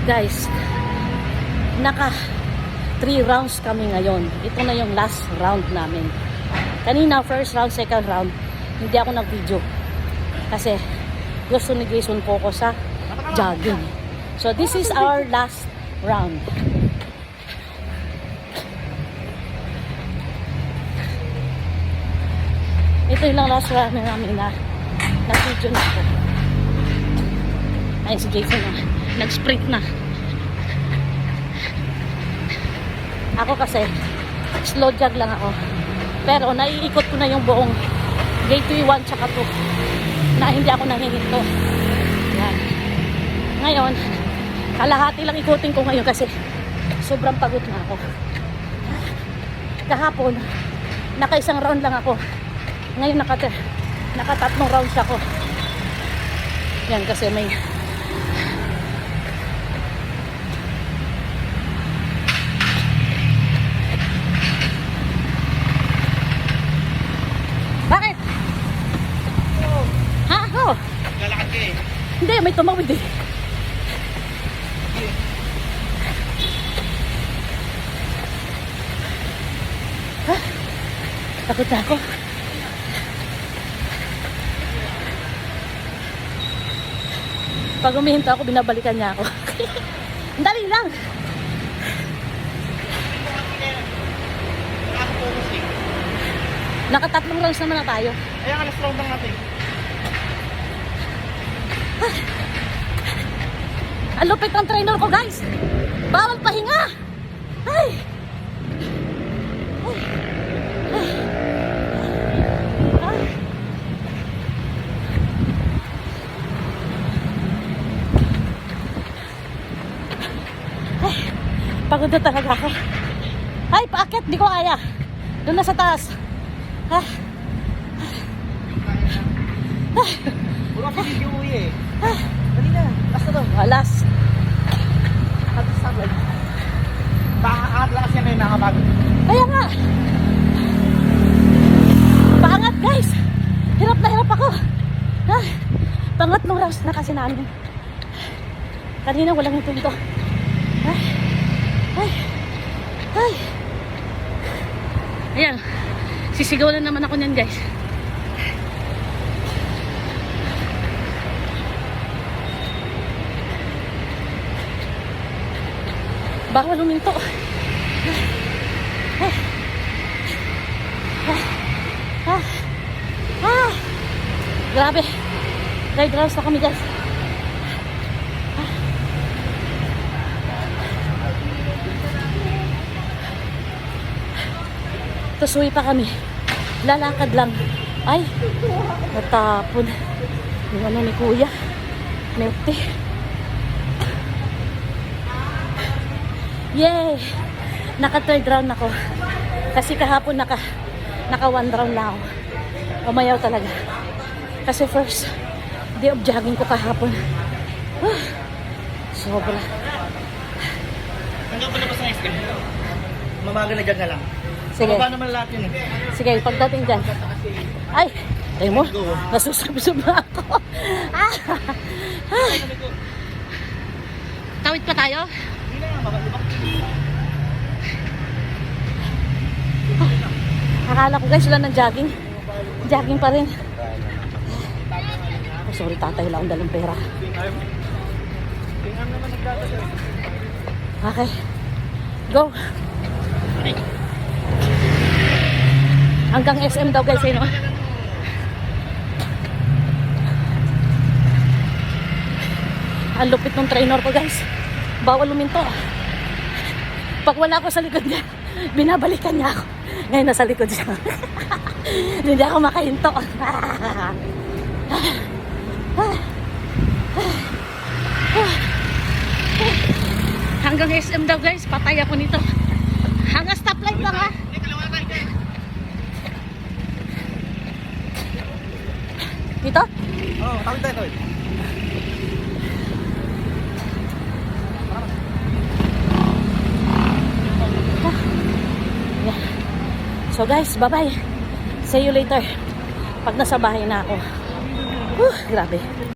Guys, naka 3 rounds kami ngayon. Ito na yung last round namin. Kanina, first round, second round, hindi ako nag-video. Kasi gusto ni Jason focus sa jogging. So this is our last round. Ito yung lang last round namin na video na ako. Ayun si Jason na. Nag-sprint na. Ako kasi slow jog lang ako. Pero naiikot ko na yung buong gateway 1 tsaka 2 na hindi ako nahihinto. Yan. Ngayon, kalahati lang ikutin ko ngayon kasi sobrang pagod na ako. Kahapon, naka-1 round lang ako. Ngayon naka-3 rounds ako. Yan kasi may Bakit? Ha? Ako? Lalakad ka eh. Hindi, may tumawid eh. Ha? Takot na ako. Pag umihinto ako, binabalikan niya ako. Dali lang. Naka-3 rounds naman na tayo. Ayan, alas round lang natin. Ang lupit ng trainer ko, guys. Bawal pahinga. Ay. Ay. Ay. Ay. Ay. Pagod na talaga ako. Ay, paakit. Di ko kaya. Doon na sa taas. Ah. Ah. Puro ka video uwi eh. Ah. Dali na. Last na daw. Alas. Pag-sabay. Pakakaat lang kasi yan eh, nakapagod. Kaya nga. Paangat, guys. Hirap na hirap ako. Ah. Pangatlong rounds na kasi namin. Kanina walang ito. Ay. Ay. Ay. Ayan. Sisigaw na naman ako niyan, guys. Bawal huminto. Ah. Ah. Ah. Ah. Grabe. Ride rounds na kami, guys. Ah. Tusuwi pa kami. Lalakad lang. Ay, natapon. Yung ano ni Kuya. Mete. Yay! Naka-3rd round ako. Kasi kahapon naka 1 round lang ako. Umayaw talaga. Kasi first day of jogging ko kahapon. Sobra. Hanggang pa labas ng ice cream. Mamaga na dyan na lang. Sige. Mababa naman lahat yun eh. Sige, pagdating dyan. Ay! Ay mo, nasusub-sub na ako. Ah! Ah! Tawid pa tayo? Hindi na nga, makalibak. Akala ko guys, wala ng jogging. Jogging pa rin. Oh, sorry tatay, wala akong dalang pera. Tingnan naman nagdadala. Okay. Go. Hanggang SM daw guys, no? Ang lupit ng trainer ko guys. Bawal luminto. Pag wala ako sa likod niya, binabalikan niya ako. Ngayon nasa likod siya. Hindi ako makahinto. Hanggang SM daw guys, patay ako nito. Hanggang stoplight lang ha. Dito? Oo, tawid tayo, tawid. Yeah. So guys, bye-bye. See you later. Pag nasa bahay na ako. Grabe.